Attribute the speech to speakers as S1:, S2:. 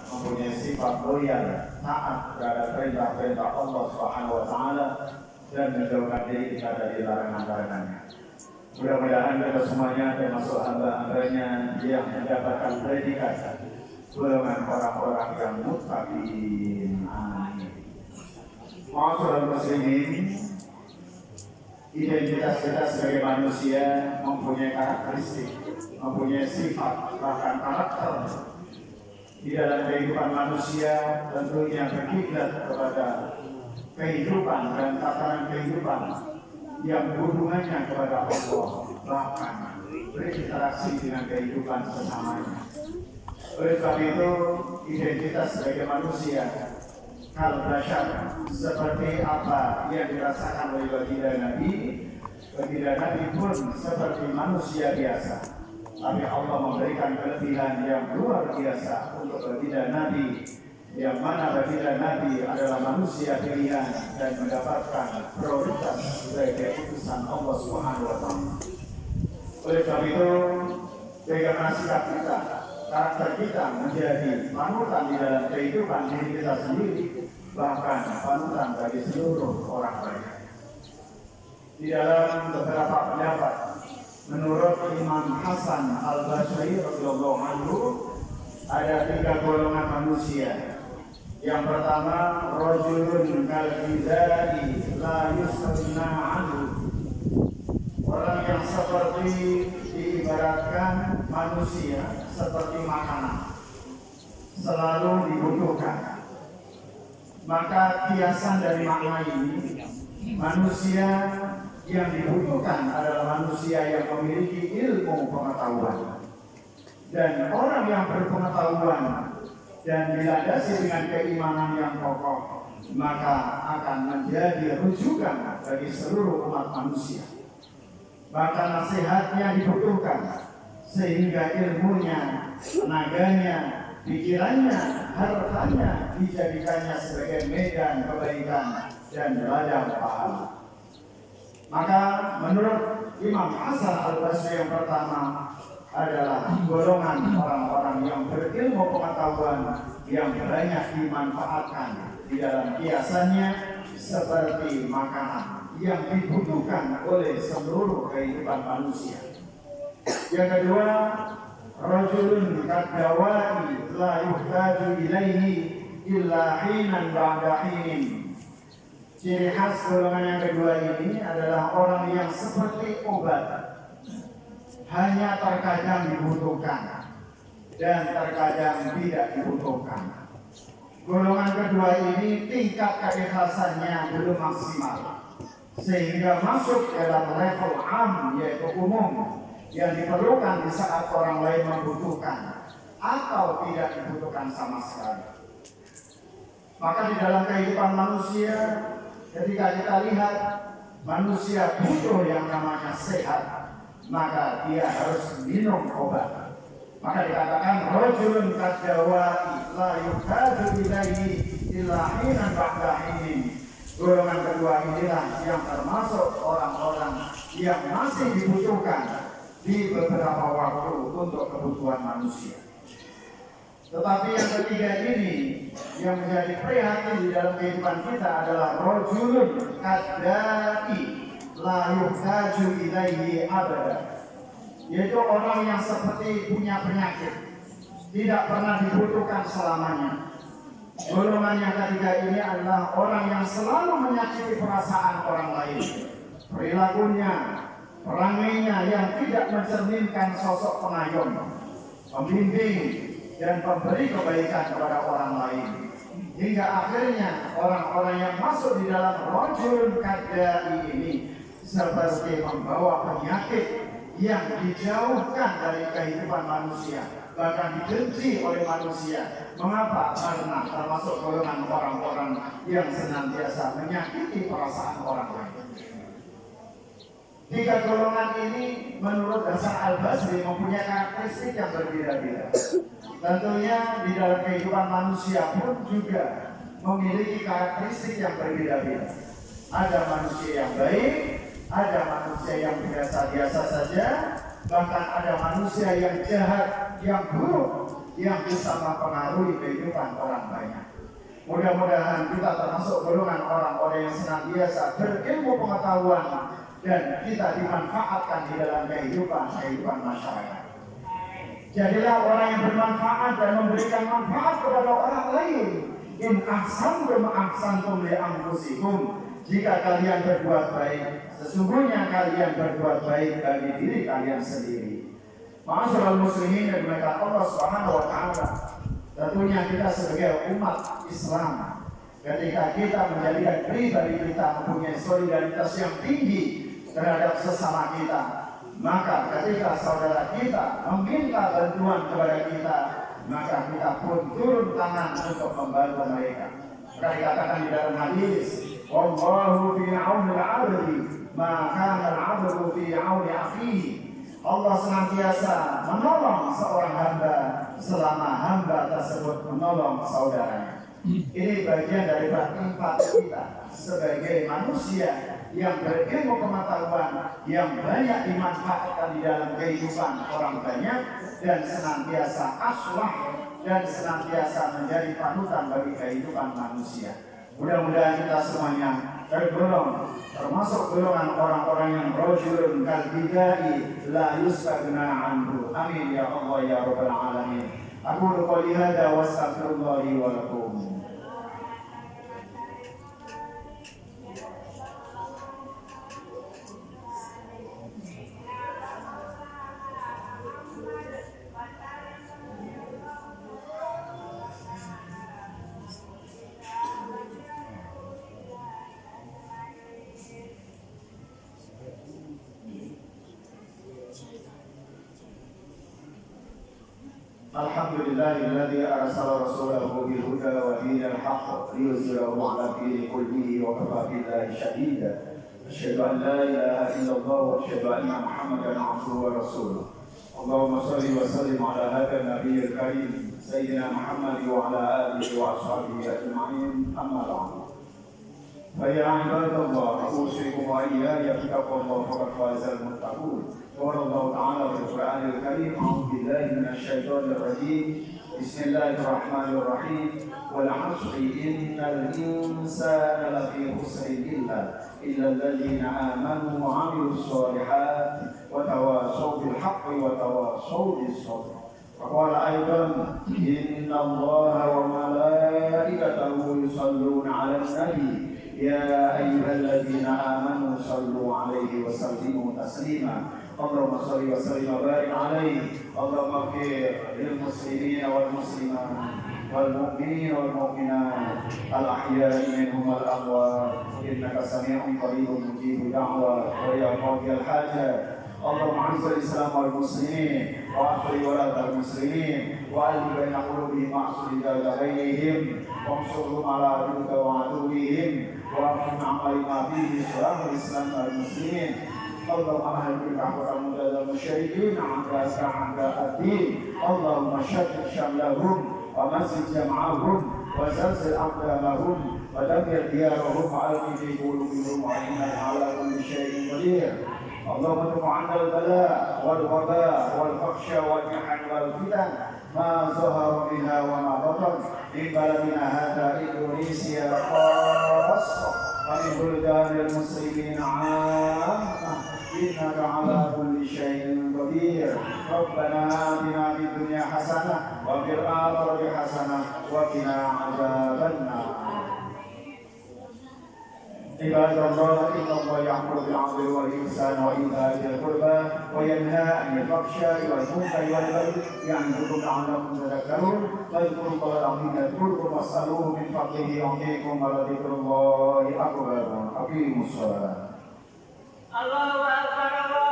S1: mempunyai sifat loyal, taat terhadap perintah-perintah Allah Subhanahu wa taala dan menjauhkan diri kita dari larangan-larangannya. Mudah-mudahan kita semuanya termasuk hamba-hambanya yang mendapatkan predikat golongan orang-orang yang muttaqin. Amin. Ma'asyiral muslimin, identitas kita sebagai manusia mempunyai karakteristik, mempunyai sifat, bahkan karakter. Di dalam kehidupan manusia tentunya berkiblat kepada kehidupan dan tatanan kehidupan yang hubungannya kepada Allah, bahkan berinteraksi dengan kehidupan sesamanya. Oleh sebab itu, identitas sebagai manusia kalau belajar seperti apa yang dirasakan oleh baginda Nabi pun seperti manusia biasa. Tapi Allah memberikan kelebihan yang luar biasa untuk baginda Nabi, yang mana baginda Nabi adalah manusia pilihan dan mendapatkan prioritas sebagai utusan Allah Subhanahu wa taala. Oleh sebab itu, bagaimana sikap kita, karakter kita menjadi panutan di dalam kehidupan diri kita sendiri, bahkan panutan bagi seluruh orang lain. Di dalam beberapa pendapat, menurut Imam Hasan Al-Basri radhiyallahu anhu, ada 3 golongan manusia. Yang pertama, rajulun kal-bidai la yusna anhu. Orang yang seperti diibaratkan manusia seperti makanan, selalu dibutuhkan. Maka kiasan dari makna ini, manusia yang dibutuhkan adalah manusia yang memiliki ilmu pengetahuan. Dan orang yang berpengetahuan dan dilandasi dengan keimanan yang kokoh, maka akan menjadi rujukan bagi seluruh umat manusia. Maka nasihatnya dibutuhkan, sehingga ilmunya, tenaganya, pikirannya, hartanya dijadikannya sebagai medan kebaikan dan ladang pahala. Maka menurut Imam Hasan Al-Basri yang pertama adalah golongan orang-orang yang berilmu pengetahuan yang banyak dimanfaatkan di dalam kiasannya seperti makanan yang dibutuhkan oleh seluruh kehidupan manusia. Yang kedua, rajulun kadawai la yuhtaju ilaihi illa hinan ba'da hinin. Ciri khas golongan yang kedua ini adalah orang yang seperti obat, hanya terkadang dibutuhkan dan terkadang tidak dibutuhkan. Golongan kedua ini tingkat keikhlasannya belum maksimal, sehingga masuk dalam level am, yaitu umum, yang diperlukan di saat orang lain membutuhkan atau tidak dibutuhkan sama sekali. Maka di dalam kehidupan manusia, ketika kita lihat manusia butuh yang namanya sehat, maka dia harus minum obat. Maka dikatakan rajulun kadawai la yuhtaju ilaihi illa hinan ba'da hinin. Golongan kedua inilah yang termasuk orang-orang yang masih dibutuhkan di beberapa waktu untuk kebutuhan manusia. Tetapi yang ketiga ini yang menjadi prihatin di dalam kehidupan kita adalah rajulun kadai la yuhtaju ilaihi abada, yaitu orang yang seperti punya penyakit, tidak pernah dibutuhkan selamanya. Golongan yang ketiga ini adalah orang yang selalu menyakiti perasaan orang lain, perilakunya, perangainya yang tidak mencerminkan sosok pengayom, pembimbing, dan pemberi kebaikan kepada orang lain. Hingga akhirnya orang-orang yang masuk di dalam rajulun kadai ini seperti membawa penyakit yang dijauhkan dari kehidupan manusia, bahkan dibenci oleh manusia. Mengapa? Karena termasuk golongan orang-orang yang senantiasa menyakiti perasaan orang lain. 3 golongan ini menurut Hasan Al-Basri mempunyai karakteristik yang berbeda-beda. Tentunya di dalam kehidupan manusia pun juga memiliki karakteristik yang berbeda-beda. Ada manusia yang baik, ada manusia yang biasa-biasa saja, bahkan ada manusia yang jahat, yang buruk, yang bisa mempengaruhi kehidupan orang banyak. Mudah-mudahan kita termasuk golongan orang-orang yang senantiasa berilmu pengetahuan dan kita dimanfaatkan di dalam kehidupan masyarakat. Jadilah orang yang bermanfaat dan memberikan manfaat kepada orang lain. In ahsantum li anfusikum. Jika kalian berbuat baik, sesungguhnya kalian berbuat baik bagi diri kalian sendiri. Ma'asyiral muslimin yang dimuliakan Allah Subhanahu wa taala. Tentunya kita sebagai umat Islam, ketika kita menjadikan pribadi kita mempunyai solidaritas yang tinggi terhadap sesama kita, maka ketika saudara kita meminta bantuan kepada kita, maka kita pun turun tangan untuk membantu mereka. Maka dikatakan di dalam hadis, wallahu fi auni al-'abdi ma kana al-'abdu fi auni akhihi. Allah senantiasa menolong seorang hamba selama hamba tersebut menolong saudaranya. Ini bagian dari empati kita sebagai manusia yang berilmu pengetahuan, yang banyak dimanfaatkan di dalam kehidupan orang banyak, dan senantiasa aslah dan senantiasa menjadi panutan bagi kehidupan manusia. Mudah-mudahan kita semuanya tergolong termasuk golongan orang-orang yang rajulun kalbidai la yustagna anhu. Amin ya Allah ya rabbal alamin. Aku qouli hada wa astaghfirullah li wa lakum. Alhamdulillahilladzi arsala rasulahu bil huda wa dinil haqq liyuzhirahu 'ala dini kullihi wa kafaa billahi shahida. Asyhadu an la ilaha illallah wa asyhadu anna Muhammadan 'abduhu wa rasuluh. Allahumma shalli wa sallim 'ala hadzal nabiyil karim sayyidina Muhammad wa 'ala alihi wa ashabihi ajma'in. Amma ba'du. Fa ya ibadallah, usikum wa iyaya bittaqwallah faqad fazal muttaqun. قال الله تعالى في القرآن الكريم أعوذ بالله من الشيطان الرجيم بسم الله الرحمن الرحيم والعصر إن الإنسان لفي خسر إلا الذين آمنوا وعملوا الصالحات وتواصوا بالحق وتواصوا بالصبر. وقال أيضا إن الله وملائكته يصلون على النبي يا أيها الذين آمنوا صلوا عليه وسلموا تسليما. اللهم صل وسلم وبارك عليه. اللهم اغفر للمسلمين والمسلمات والمؤمنين والمؤمنات الأحياء منهم والأموات إنك سميع قريب مجيب دعوات ويا قاضي الحاجات. اللهم اعز الإسلام والمسلمين وأخرج ولاة المسلمين وألف بين قلوبهم واصلح ذات بينهم وانصرهم على عدوك وعدوهم وأقم عمل ما فيه صلاح الإسلام والمسلمين. اللهم اهل بالعفو والمدد المشركين عند الدين. اللهم شتت شملهم ومزق جمعهم وزلزل اقدامهم ودمر ديارهم والق في قلوبهم وانك على كل شيء قدير. اللهم ادفع عنا البلاء والوباء والفحش والمحن والفتن ما ظهر منها وما بطن من بلدنا هذا اندونيسيا خاصه ومن بلدان المسلمين عامه إنك على كل شيء قدير. ربنا آتنا في الدنيا حسنة وفي الآخرة حسنة وقنا عذاب النار. عباد الله إن الله يأمر بالعدل والإحسان وإيتاء ذي القربى وينهى عن الفحشاء والمنكر والبغي يعظكم لعلكم تذكرون. فاذكروا الله العظيم يذكركم واسألوه من فضله يعطيكم ولذكر الله أكبر. أقيموا الصلاة.
S2: Allahu Akbar.